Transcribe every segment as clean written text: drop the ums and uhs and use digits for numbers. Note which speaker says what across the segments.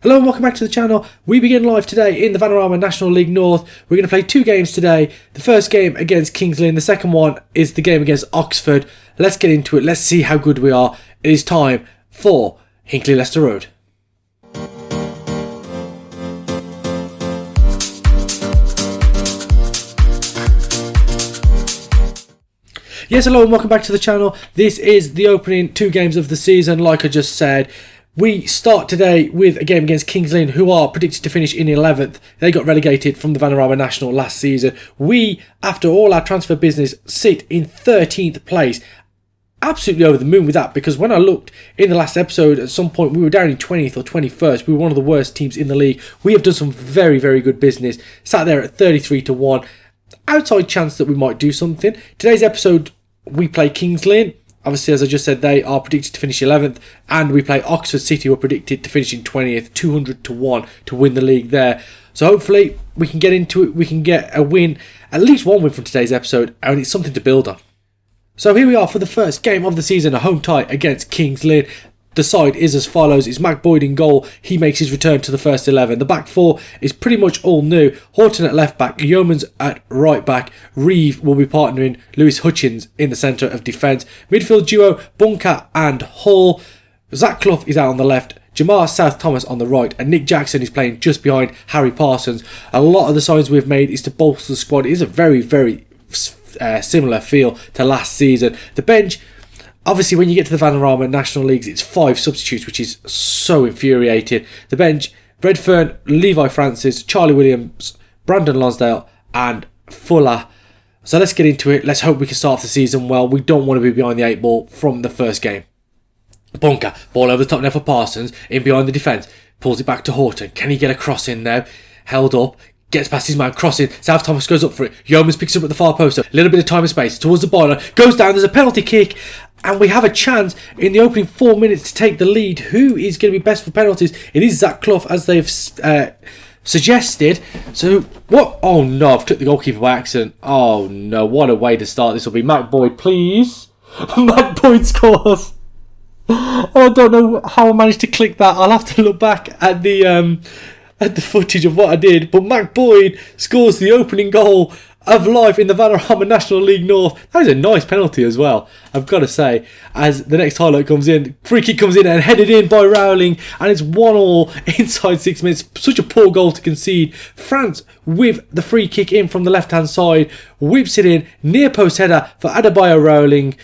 Speaker 1: Hello and welcome back to the channel. We begin live today in the VANARAMA National League North. We're going to play two games today. The first game against Kingsley and the second one is the game against Oxford. Let's get into it. Let's see how good we are. It is time for Hinckley Leicester Road. Yes, hello and welcome back to the channel. This is the opening two games of the season, like I just said. We start today with a game against Kingsley, who are predicted to finish in 11th. They got relegated from the VANARAMA National last season. We, after all our transfer business, sit in 13th place. Absolutely over the moon with that, because when I looked in the last episode, at some point we were down in 20th or 21st. We were one of the worst teams in the league. We have done some very, very good business. Sat there at 33 to 1. Outside chance that we might do something. Today's episode, we play Kingsley. Obviously, as I just said, they are predicted to finish 11th, and we play Oxford City, who are predicted to finish in 20th, 200 to 1 to win the league there. So hopefully we can get into it, we can get a win, at least one win from today's episode, and it's something to build on. So here we are for the first game of the season, a home tie against Kingsley. The side is as follows. It's Mac Boyd in goal. He makes his return to the first 11. The back four is pretty much all new. Horton at left back. Yeomans at right back. Reeve will be partnering Lewis Hutchins in the centre of defence. Midfield duo, Bunker and Hall. Zach Clough is out on the left. Jamar South Thomas on the right. And Nick Jackson is playing just behind Harry Parsons. A lot of the signs we've made is to bolster the squad. It is a very, very similar feel to last season. The bench... Obviously, when you get to the VANARAMA National Leagues, it's 5 substitutes, which is so infuriating. The bench, Redfern, Levi Francis, Charlie Williams, Brandon Lonsdale and Fuller. So let's get into it. Let's hope we can start off the season well. We don't want to be behind the 8 ball from the first game. Bunker, ball over the top now for Parsons, in behind the defence. Pulls it back to Horton. Can he get a cross in now? Held up. Gets past his man, crossing. South Thomas goes up for it. Yeomans picks it up at the far post. A little bit of time and space towards the byline. Goes down. There's a penalty kick. And we have a chance in the opening 4 minutes to take the lead. Who is going to be best for penalties? It is Zach Clough, as they've suggested. So, what? Oh, no. I've took the goalkeeper by accident. Oh, no. What a way to start. This will be Mac Boyd, please. Mac Boyd scores. I don't know how I managed to click that. I'll have to look back at the footage of what I did. But Mac Boyd scores the opening goal of life in the VANARAMA National League North. That is a nice penalty as well, I've got to say. As the next highlight comes in, free kick comes in and headed in by Rowling, and it's 1-1 inside 6 minutes. Such a poor goal to concede. France with the free kick in from the left hand side, whips it in, near post header for Adebayo Rowling,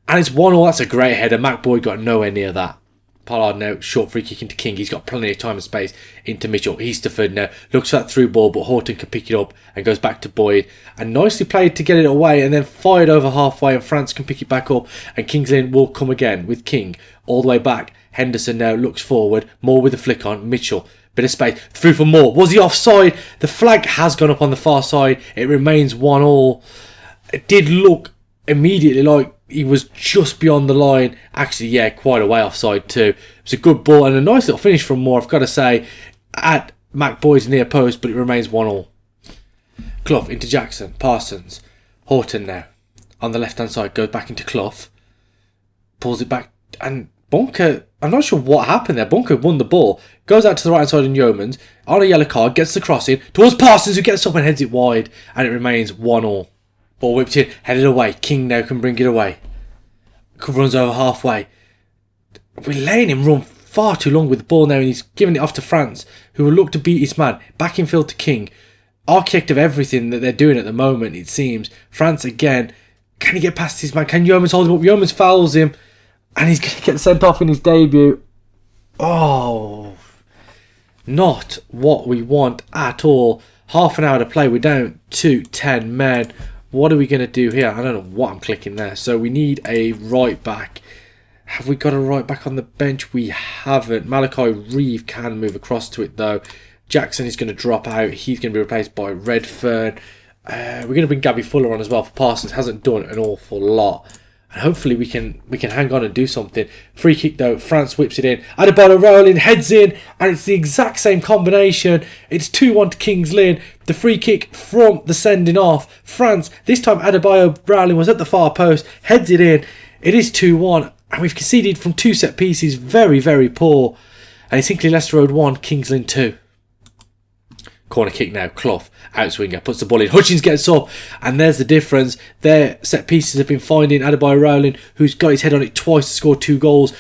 Speaker 1: and it's 1-1. That's a great header. Mac Boyd got nowhere near that. Pollard now, short free kick into King. He's got plenty of time and space into Mitchell. Easterford now looks for that through ball, but Horton can pick it up and goes back to Boyd. And nicely played to get it away and then fired over halfway, and France can pick it back up. And Kingsley will come again with King all the way back. Henderson now looks forward. Moore with the flick on. Mitchell, bit of space. Through for Moore. Was he offside? The flag has gone up on the far side. It remains 1-1. It did look immediately like he was just beyond the line. Actually, yeah, quite a way offside too. It was a good ball and a nice little finish from Moore, I've got to say, at Mac Boyd's near post, but it remains 1-1. Clough into Jackson, Parsons, Horton now on the left-hand side, goes back into Clough, pulls it back, and Bunker, I'm not sure what happened there. Bunker won the ball, goes out to the right-hand side in Yeomans, on a yellow card, gets the cross in, towards Parsons, who gets up and heads it wide, and it remains 1-1. Ball whipped in, headed away. King now can bring it away. Runs over halfway. We're letting him run far too long with the ball now, and he's giving it off to France, who will look to beat his man. Back in field to King. Architect of everything that they're doing at the moment, it seems. France again. Can he get past his man? Can Yeomans hold him up? Yeomans fouls him, and he's going to get sent off in his debut. Oh, not what we want at all. Half an hour to play. We're down to 10 men. What are we going to do here? I don't know what I'm clicking there. So we need a right back. Have we got a right back on the bench? We haven't. Malachi Reeve can move across to it though. Jackson is going to drop out. He's going to be replaced by Redfern. We're going to bring Gabby Fuller on as well for Parsons. Hasn't done an awful lot. And hopefully we can hang on and do something. Free kick though. France whips it in. Adebayo Rowling heads in. And it's the exact same combination. It's 2-1 to Kings Lynn. The free kick from the sending off. France, this time Adebayo Rowling was at the far post. Heads it in. It is 2-1. And we've conceded from 2 set pieces. Very, very poor. And it's Hinckley Leicester Road 1, Kingsland 2. Corner kick now, Clough, outswinger, puts the ball in. Hutchins gets up, and there's the difference. Their set pieces have been finding Adebayo Rowling, who's got his head on it twice to score 2 goals.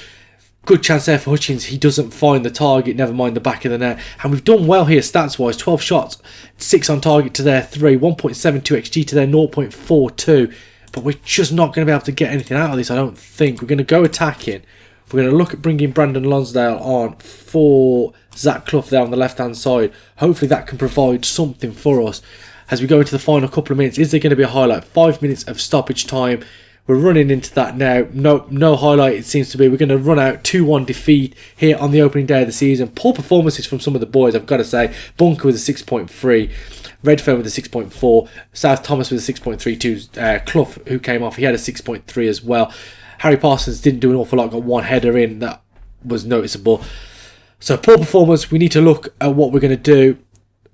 Speaker 1: Good chance there for Hutchins. He doesn't find the target, never mind the back of the net. And we've done well here stats-wise. 12 shots, 6 on target to their 3, 1.72 XG to their 0.42. But we're just not going to be able to get anything out of this, I don't think. We're going to go attacking. We're going to look at bringing Brandon Lonsdale on for Zach Clough there on the left-hand side. Hopefully that can provide something for us as we go into the final couple of minutes. Is there going to be a highlight? 5 minutes of stoppage time. We're running into that now. No highlight it seems to be. We're going to run out 2-1 defeat here on the opening day of the season. Poor performances from some of the boys, I've got to say. Bunker with a 6.3. Redfern with a 6.4. South Thomas with a 6.32. Clough, who came off, he had a 6.3 as well. Harry Parsons didn't do an awful lot, got 1 header in. That was noticeable. So poor performance. We need to look at what we're going to do.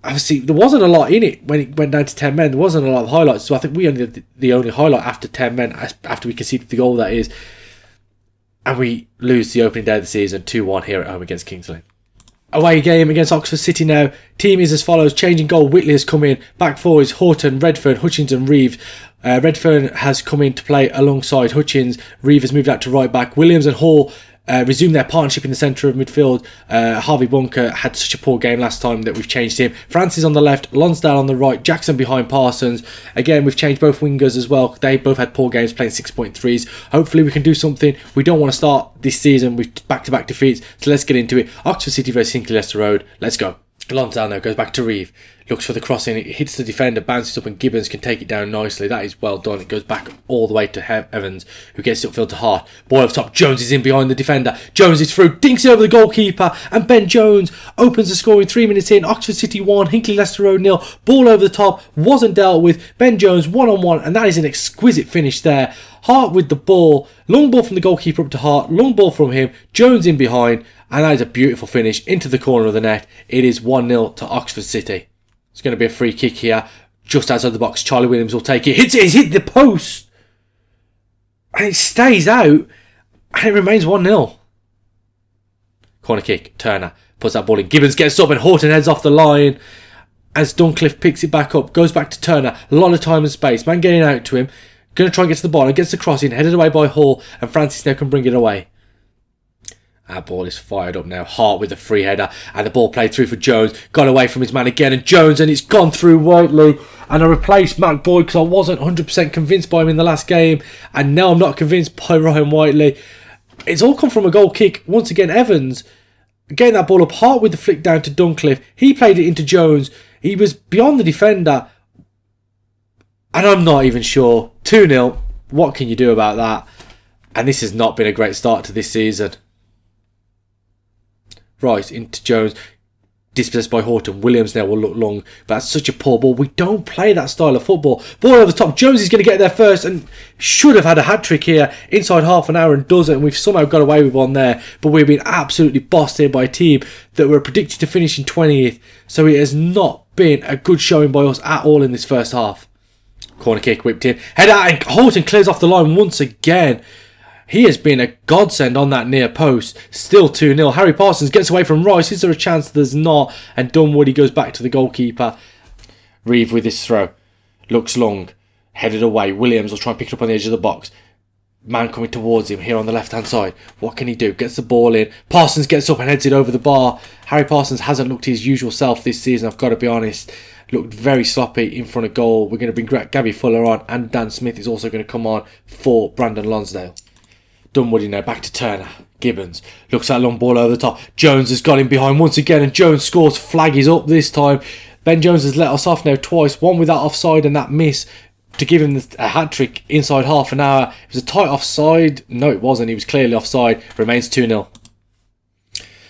Speaker 1: Obviously, there wasn't a lot in it when it went down to 10 men. There wasn't a lot of highlights. So I think we only did the only highlight after 10 men, after we conceded the goal, that is. And we lose the opening day of the season 2-1 here at home against Kingsland. Away game against Oxford City now. Team is as follows. Changing goal, Whitley has come in. Back forwards, Horton, Redfern, Hutchins and Reeve. Redfern has come in to play alongside Hutchins. Reeve has moved out to right back. Williams and Hall resume their partnership in the centre of midfield. Harvey Bunker had such a poor game last time that we've changed him. Francis on the left, Lonsdale on the right, Jackson behind Parsons. Again, we've changed both wingers as well. They both had poor games, playing 6.3s. Hopefully we can do something. We don't want to start this season with back-to-back defeats, so let's get into it. Oxford City versus Hinckley Leicester Road. Let's go. Lonsdale now goes back to Reeve. Looks for the crossing. It hits the defender, bounces up, and Gibbons can take it down nicely. That is well done. It goes back all the way to Evans, who gets it upfield to Hart. Ball over top. Jones is in behind the defender. Jones is through. Dinks it over the goalkeeper. And Ben Jones opens the scoring 3 minutes in. Oxford City 1. Hinckley Leicester Road 0. Ball over the top. Wasn't dealt with. Ben Jones 1-on-1. And that is an exquisite finish there. Hart with the ball. Long ball from the goalkeeper up to Hart. Long ball from him. Jones in behind. And that is a beautiful finish into the corner of the net. It is 1-0 to Oxford City. It's going to be a free kick here. Just outside the box. Charlie Williams will take it. Hits it. It's hit the post. And it stays out. And it remains 1-0. Corner kick. Turner puts that ball in. Gibbons gets up and Horton heads off the line. As Duncliffe picks it back up. Goes back to Turner. A lot of time and space. Man getting out to him. Going to try and get to the ball. And gets the crossing. Headed away by Hall. And Francis now can bring it away. Our ball is fired up now. Hart with a free header. And the ball played through for Jones. Got away from his man again. And Jones. And it's gone through Whiteley. And I replaced Matt Boyd because I wasn't 100% convinced by him in the last game. And now I'm not convinced by Ryan Whiteley. It's all come from a goal kick. Once again, Evans getting that ball up. Hart with the flick down to Duncliffe. He played it into Jones. He was beyond the defender. And I'm not even sure. 2-0. What can you do about that? And this has not been a great start to this season. Right, into Jones. Dispossessed by Horton. Williams now will look long. But that's such a poor ball. We don't play that style of football. Ball over the top. Jones is going to get there first and should have had a hat-trick here inside half an hour and doesn't. And we've somehow got away with one there. But we've been absolutely bossed here by a team that were predicted to finish in 20th. So it has not been a good showing by us at all in this first half. Corner kick whipped in. Head out and Horton clears off the line once again. He has been a godsend on that near post. Still 2-0. Harry Parsons gets away from Rice. Is there a chance? There's not. And Dunwoody goes back to the goalkeeper. Reeve with his throw. Looks long. Headed away. Williams will try and pick it up on the edge of the box. Man coming towards him here on the left-hand side. What can he do? Gets the ball in. Parsons gets up and heads it over the bar. Harry Parsons hasn't looked his usual self this season, I've got to be honest. Looked very sloppy in front of goal. We're going to bring Gabby Fuller on. And Dan Smith is also going to come on for Brandon Lonsdale. Dunwoody now back to Turner. Gibbons looks at a long ball over the top. Jones has got him behind once again and Jones scores. Flag is up this time. Ben Jones has let us off now twice. One with that offside and that miss to give him a hat-trick inside half an hour. It was a tight offside. No, it wasn't. He was clearly offside. Remains 2-0.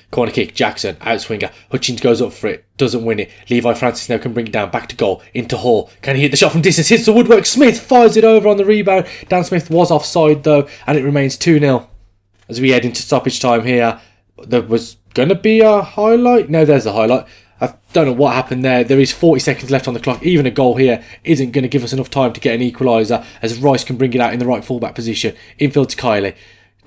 Speaker 1: Corner kick, Jackson, outswinger. Hutchins goes up for it, doesn't win it. Levi Francis now can bring it down, back to goal, into Hall. Can he hit the shot from distance? Hits the woodwork. Smith fires it over on the rebound. Dan Smith was offside though, and it remains 2-0. As we head into stoppage time here, there was going to be a highlight. No, there's the highlight. I don't know what happened there. There is 40 seconds left on the clock. Even a goal here isn't going to give us enough time to get an equaliser, as Rice can bring it out in the right fullback position. Infield to Kylie.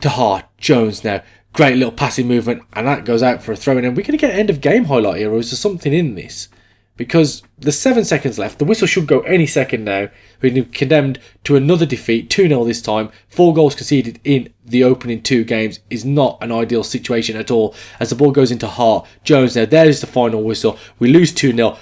Speaker 1: To Hart. Jones now. Great little passing movement, and that goes out for a throw-in. And we're going to get an end of game highlight here, or is there something in this? Because there's 7 seconds left. The whistle should go any second now. We've been condemned to another defeat, 2-0 this time. 4 goals conceded in the opening 2 games is not an ideal situation at all. As the ball goes into Hart, Jones now, there's the final whistle. We lose 2-0.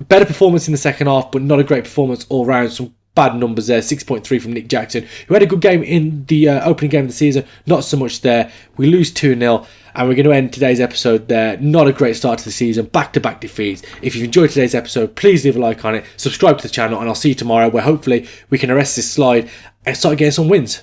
Speaker 1: Better performance in the second half, but not a great performance all round. Some bad numbers there, 6.3 from Nick Jackson, who had a good game in the opening game of the season. Not so much there. We lose 2-0. And we're going to end today's episode there. Not a great start to the season. Back-to-back defeats. If you've enjoyed today's episode, please leave a like on it. Subscribe to the channel. And I'll see you tomorrow where hopefully we can arrest this slide and start getting some wins.